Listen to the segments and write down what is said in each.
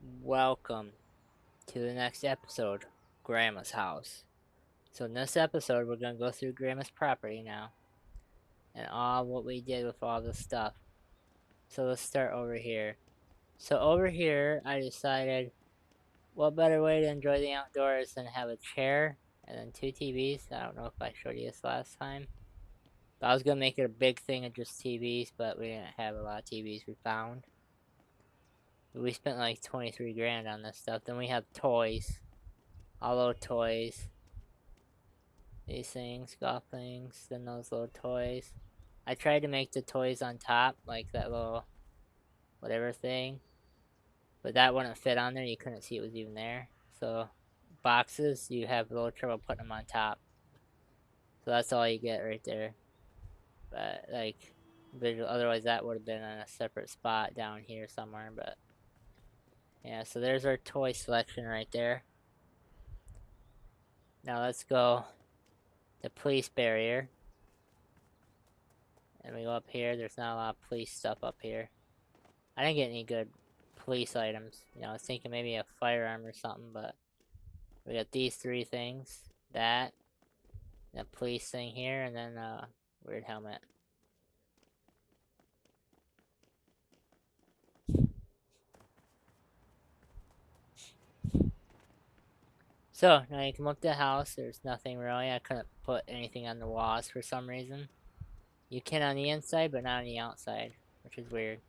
Welcome to the next episode, Grandma's House. So in this episode, we're gonna go through Grandma's property now, and all what we did with all the stuff. So let's start over here. So over here, I decided, what better way to enjoy the outdoors than have a chair and then two TVs. I don't know if I showed you this last time. But I was gonna make it a big thing of just TVs, but we didn't have a lot of TVs we found. We spent like 23 grand on this stuff. Then we have toys, all those toys. These things, golf things, then those little toys. I tried to make the toys on top, like that little whatever thing, but that wouldn't fit on there. You couldn't see it was even there. So boxes, you have a little trouble putting them on top. So that's all you get right there. But like, visual, otherwise that would have been in a separate spot down here somewhere. But yeah, so there's our toy selection right there. Now let's go to police barrier. And we go up here. There's not a lot of police stuff up here. I didn't get any good police items. I was thinking maybe a firearm or something, but we got these three things. That, a police thing here, and then a weird helmet. So, now you come up to the house. There's nothing really. I couldn't put anything on the walls for some reason. You can on the inside, but not on the outside, which is weird.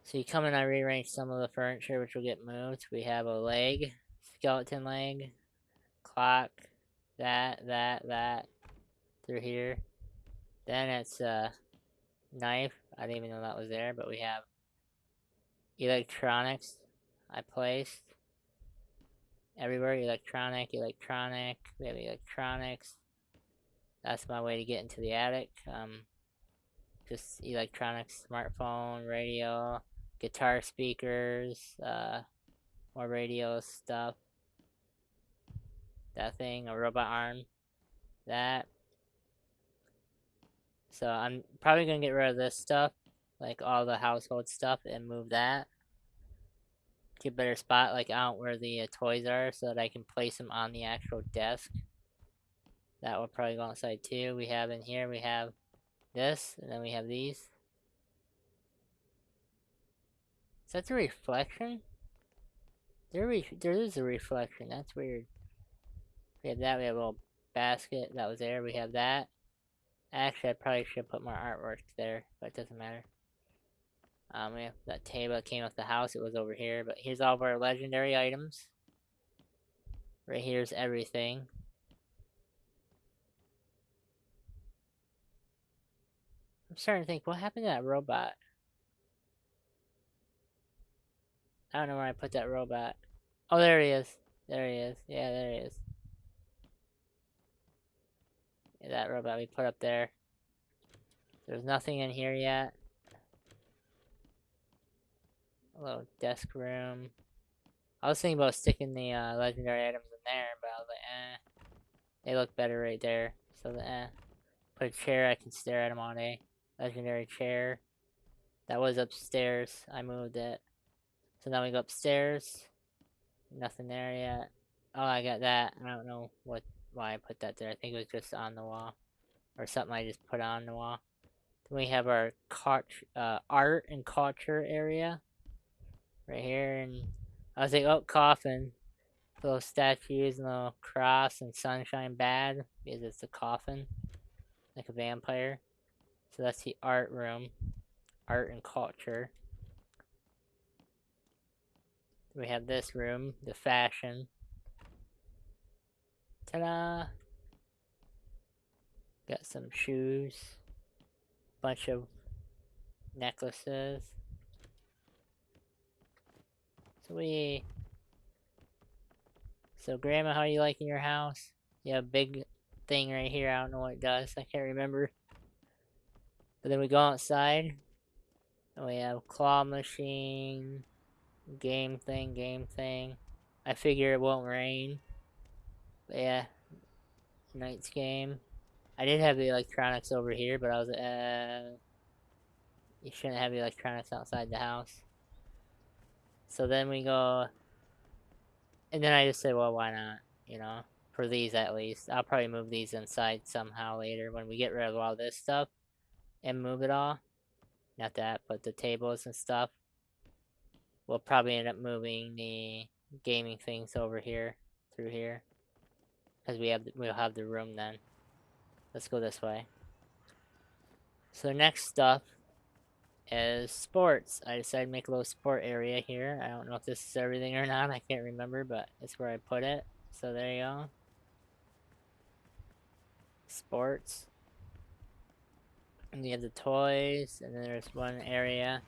So you come in, I rearrange some of the furniture, which will get moved. We have a leg, skeleton leg, clock, that, through here. Then it's a knife. I didn't even know that was there, but we have electronics. I placed everywhere. Electronic. We have electronics. That's my way to get into the attic. Just electronics, smartphone, radio, guitar speakers, more radio stuff. That thing, a robot arm. That. So I'm probably gonna get rid of this stuff, like all the household stuff, and move that to a better spot, like out where the toys are, so that I can place them on the actual desk. That will probably go outside too. We have in here, we have this, and then we have these. Is that the reflection? There is a reflection. That's weird. We have that. We have a little basket that was there. We have that. Actually, I probably should put more artwork there, but it doesn't matter. We have that table that came with the house. It was over here, but here's all of our legendary items. Right here's everything. I'm starting to think, what happened to that robot? I don't know where I put that robot. Oh, there he is. There he is. Yeah, there he is. Yeah, that robot we put up there. There's nothing in here yet. A little desk room. I was thinking about sticking the legendary items in there, but I was like, eh. They look better right there. So, put a chair, I can stare at them all day. Legendary chair. That was upstairs. I moved it. So now we go upstairs. Nothing there yet. Oh, I got that. I don't know why I put that there. I think it was just on the wall. Or something I just put on the wall. Then we have our art and culture area. Right here. And I was like, oh, coffin. Little statues and little cross and sunshine bad. Because it's a coffin. Like a vampire. So that's the art room. Art and culture. We have this room. The fashion. Ta-da! Got some shoes. Bunch of necklaces. Sweet. So, Grandma, how are you liking your house? You have a big thing right here. I don't know what it does. I can't remember. But then we go outside. And we have claw machine. Game thing. I figure it won't rain. But yeah. Night's game. I did have the electronics over here, but I was you shouldn't have the electronics outside the house. So then we go, and then I just said, well, why not? You know, for these at least. I'll probably move these inside somehow later when we get rid of all this stuff and move it all. Not that, but the tables and stuff. We'll probably end up moving the gaming things over here, through here, because we'll have the room then. Let's go this way. So the next stuff is sports. I decided to make a little sport area here. I don't know if this is everything or not. I can't remember, but it's where I put it. So there you go. Sports. And you have the toys, and then there's one area.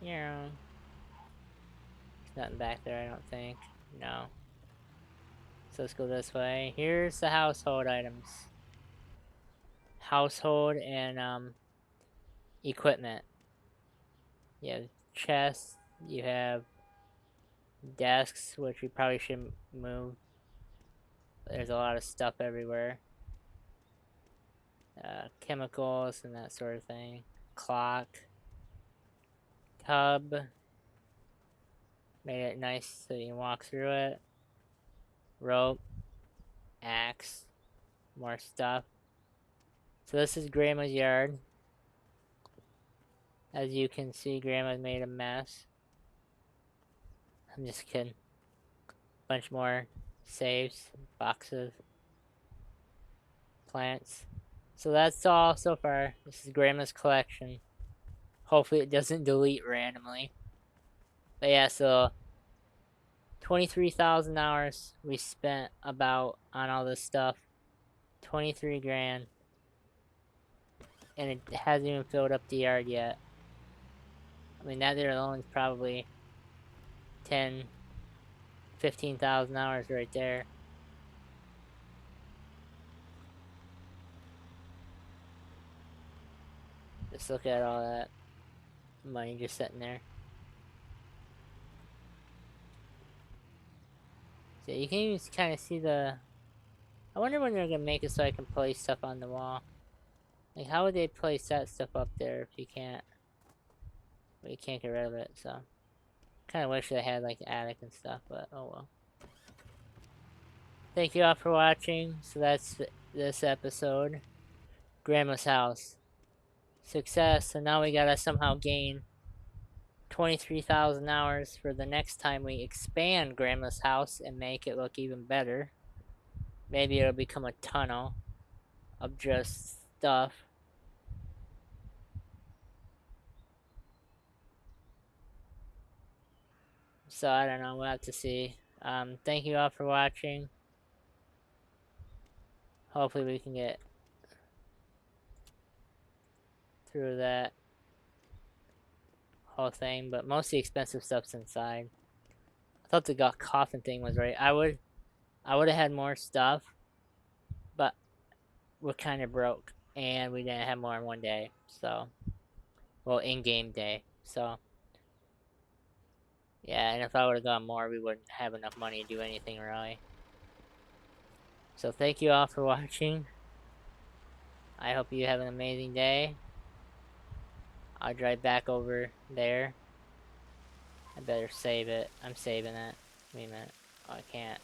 Yeah. There's nothing back there, I don't think. No. So let's go this way. Here's the household items. Household and equipment. You have chests, you have desks, which we probably should move. There's a lot of stuff everywhere. Chemicals and that sort of thing. Clock. Tub. Made it nice so you can walk through it. Rope. Axe. More stuff. So this is Grandma's yard. As you can see, Grandma's made a mess. I'm just kidding. Bunch more saves, boxes, plants. So that's all so far. This is Grandma's collection. Hopefully it doesn't delete randomly. But yeah, so 23,000 hours we spent about on all this stuff. 23 grand. And it hasn't even filled up the yard yet. I mean, that there alone is probably 10, 15,000 hours right there. Just look at all that money just sitting there. So you can even kind of see the... I wonder when they're going to make it so I can place stuff on the wall. Like, how would they place that stuff up there if you can't... Well, you can't get rid of it, so... Kind of wish they had, like, attic and stuff, but oh well. Thank you all for watching. So that's this episode. Grandma's house. Success. So now we gotta somehow gain 23,000 hours for the next time we expand Grandma's house and make it look even better. Maybe it'll become a tunnel of just stuff. So I don't know, we'll have to see. Thank you all for watching. Hopefully we can get through that whole thing, but most of the expensive stuff's inside. I thought the coffin thing was right. I would have had more stuff, but we're kind of broke, and we didn't have more in one day. So, well, in-game day. So, yeah, and if I would have got more, we wouldn't have enough money to do anything really. So thank you all for watching. I hope you have an amazing day. I'll drive back over there. I better save it. I'm saving it. Wait a minute. Oh, I can't.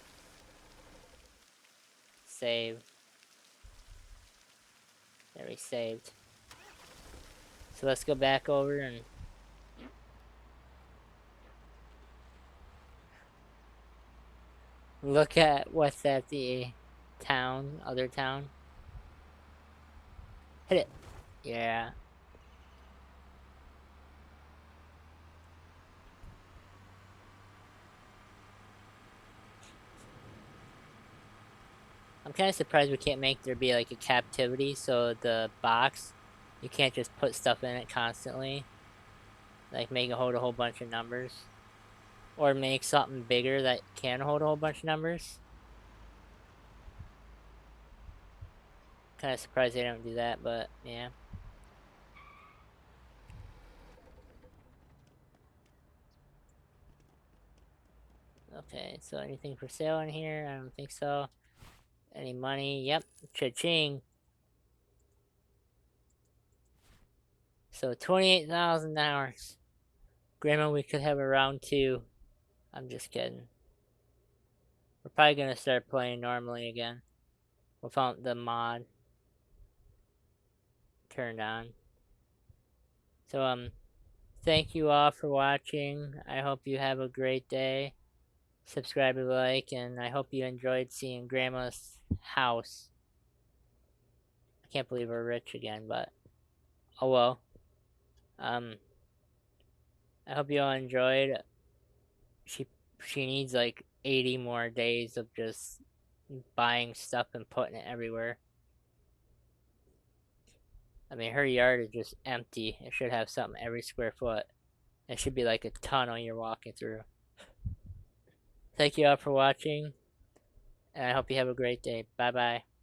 Save. There, we saved. So let's go back over and look at what's at the town, other town. Hit it. Yeah. I'm kind of surprised we can't make there be like a captivity, so the box, you can't just put stuff in it constantly. Like make it hold a whole bunch of numbers. Or make something bigger that can hold a whole bunch of numbers. Kind of surprised they don't do that, but yeah. Okay, so anything for sale in here? I don't think so. Any money? Yep. Cha-ching. So 28,000 hours. Grandma, we could have a round 2. I'm just kidding. We're probably gonna start playing normally again without the mod turned on. So thank you all for watching. I hope you have a great day. Subscribe and like, and I hope you enjoyed seeing Grandma's house. I can't believe we're rich again, but oh well. I hope you all enjoyed. She she needs like 80 more days of just buying stuff and putting it everywhere. I mean, her yard is just empty. It should have something every square foot. It should be like a tunnel you're walking through. Thank you all for watching, and I hope you have a great day. Bye bye.